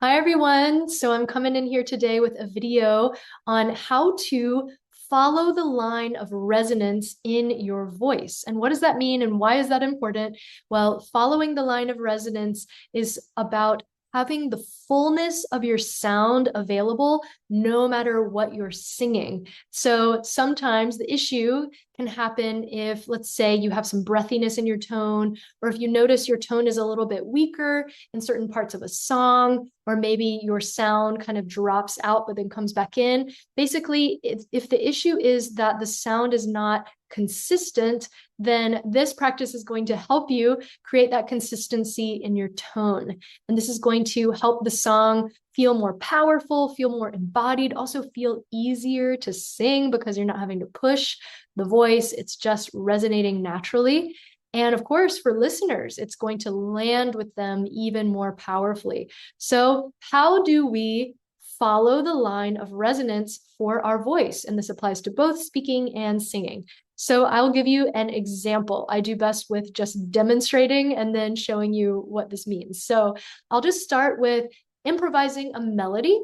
Hi everyone. So I'm coming in here today with a video on how to follow the line of resonance in your voice. And what does that mean and why is that important? Well, following the line of resonance is about having the fullness of your sound available no matter what you're singing. So sometimes the issue can happen if, let's say, you have some breathiness in your tone, or if you notice your tone is a little bit weaker in certain parts of a song, or maybe your sound kind of drops out but then comes back in. Basically, if the issue is that the sound is not consistent, then this practice is going to help you create that consistency in your tone. And this is going to help the song feel more powerful, feel more embodied, also feel easier to sing because you're not having to push the voice. It's just resonating naturally. And of course, for listeners, it's going to land with them even more powerfully. So, how do we follow the line of resonance for our voice? And this applies to both speaking and singing. So, I'll give you an example. I do best with just demonstrating and then showing you what this means. So, I'll just start with improvising a melody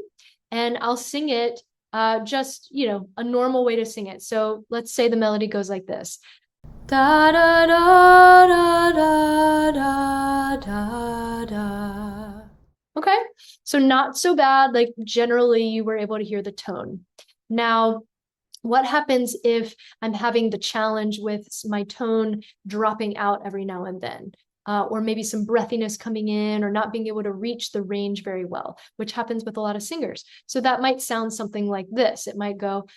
and I'll sing it just, a normal way to sing it. So, let's say the melody goes like this. Da da da da da da da da. Okay, so not so bad. Like generally, you were able to hear the tone. Now, what happens if I'm having the challenge with my tone dropping out every now and then? Or maybe some breathiness coming in, or not being able to reach the range very well, which happens with a lot of singers. So that might sound something like this. It might go,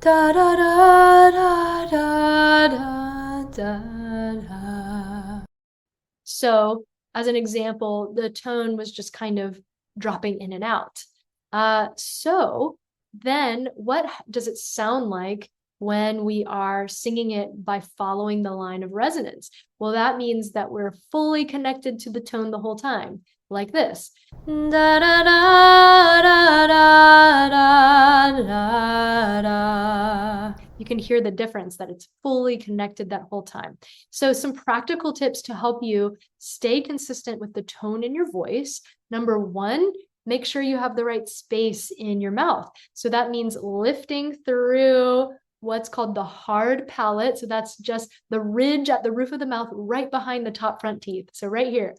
da da da da da da da da. So, as an example, the tone was just kind of dropping in and out. So then what does it sound like when we are singing it by following the line of resonance? Well, that means that we're fully connected to the tone the whole time, like this. Da da da da da da da. You can hear the difference that it's fully connected that whole time. So some practical tips to help you stay consistent with the tone in your voice. Number one, make sure you have the right space in your mouth. So that means lifting through what's called the hard palate. So that's just the ridge at the roof of the mouth right behind the top front teeth. So right here.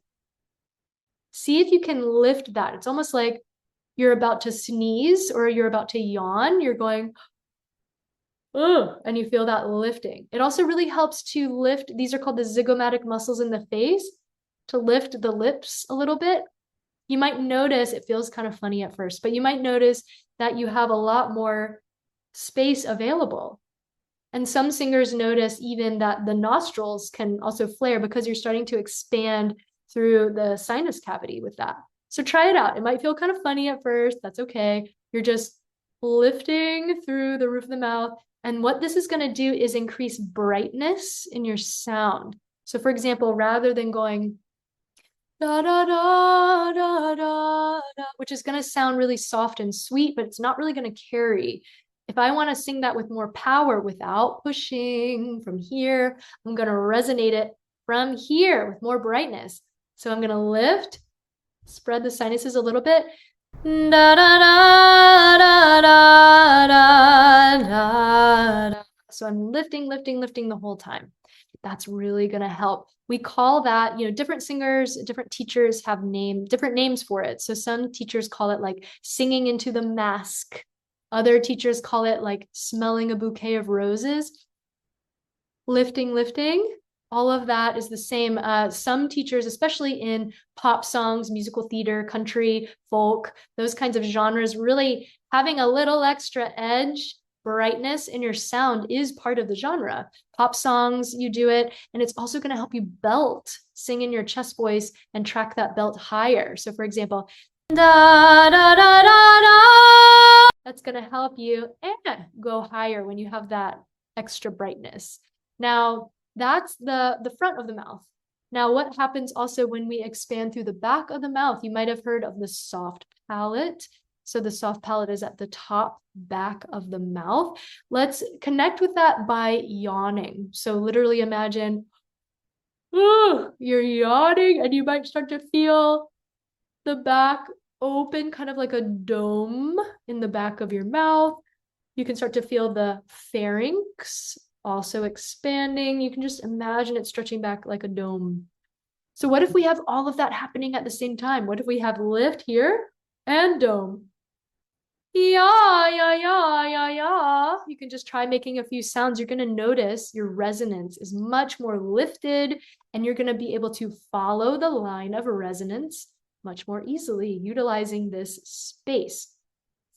See if you can lift that. It's almost like you're about to sneeze or you're about to yawn. You're going, ugh, and you feel that lifting. It also really helps to lift, these are called the zygomatic muscles in the face, to lift the lips a little bit. You might notice, it feels kind of funny at first, but you might notice that you have a lot more space available. And some singers notice even that the nostrils can also flare because you're starting to expand through the sinus cavity with that. So try it out. It might feel kind of funny at first. That's okay. You're just lifting through the roof of the mouth. And what this is going to do is increase brightness in your sound. So for example, rather than going da da da da da da, which is going to sound really soft and sweet, but it's not really going to carry. If I want to sing that with more power without pushing from here, I'm going to resonate it from here with more brightness. So I'm going to lift, spread the sinuses a little bit. Da, da, da, da, da, da, da, da. So I'm lifting, lifting, lifting the whole time. That's really going to help. We call that, different singers, different teachers have different names for it. So some teachers call it like singing into the mask. Other teachers call it like smelling a bouquet of roses. Lifting, lifting. All of that is the same. Some teachers, especially in pop songs, musical theater, country, folk, those kinds of genres, really having a little extra edge, brightness in your sound is part of the genre. Pop songs, you do it, and it's also going to help you belt, sing in your chest voice and track that belt higher. So for example, da da da da da, that's going to help you go higher when you have that extra brightness. Now, that's the front of the mouth. Now, what happens also when we expand through the back of the mouth? You might have heard of the soft palate. So the soft palate is at the top back of the mouth. Let's connect with that by yawning. So literally imagine, you're yawning and you might start to feel the back open, kind of like a dome in the back of your mouth. You can start to feel the pharynx also expanding. You can just imagine it stretching back like a dome. So what if we have all of that happening at the same time? What if we have lift here and dome? Yeah, yeah, yeah, yeah, yeah. You can just try making a few sounds. You're going to notice your resonance is much more lifted, and you're going to be able to follow the line of resonance much more easily, utilizing this space.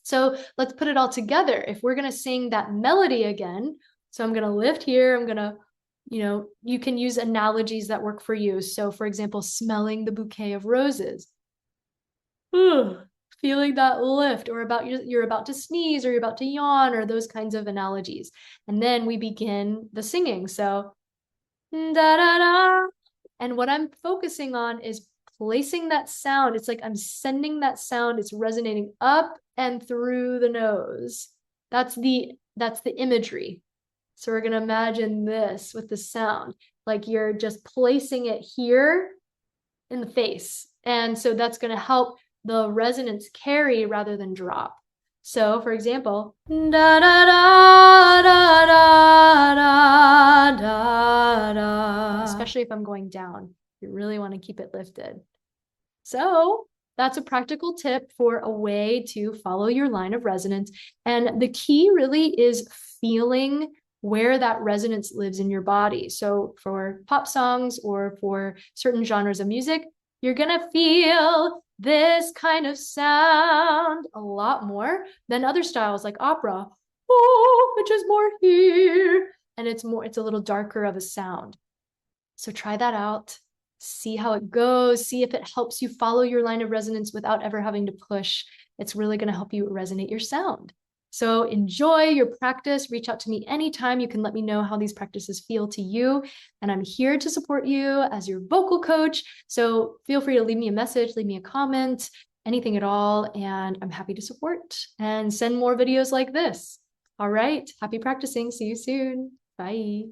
So let's put it all together. If we're going to sing that melody again, so I'm going to lift here, I'm going to, you can use analogies that work for you. So for example, smelling the bouquet of roses. Feeling that lift, or you're about to sneeze, or you're about to yawn, or those kinds of analogies. And then we begin the singing. So da da da. And what I'm focusing on is placing that sound. It's like I'm sending that sound. It's resonating up and through the nose. That's the imagery. So we're going to imagine this with the sound, like you're just placing it here in the face. And so that's going to help the resonance carry rather than drop. So for example, da da da da da da da, especially if I'm going down, you really want to keep it lifted. So that's a practical tip for a way to follow your line of resonance. And the key really is feeling where that resonance lives in your body. So for pop songs or for certain genres of music, you're going to feel this kind of sound a lot more than other styles like opera, which is more here. And it's a little darker of a sound. So try that out. See how it goes. See if it helps you follow your line of resonance without ever having to push. It's really going to help you resonate your sound. So enjoy your practice. Reach out to me anytime. You can let me know how these practices feel to you. And I'm here to support you as your vocal coach. So feel free to leave me a message, leave me a comment, anything at all. And I'm happy to support and send more videos like this. All right. Happy practicing. See you soon. Bye.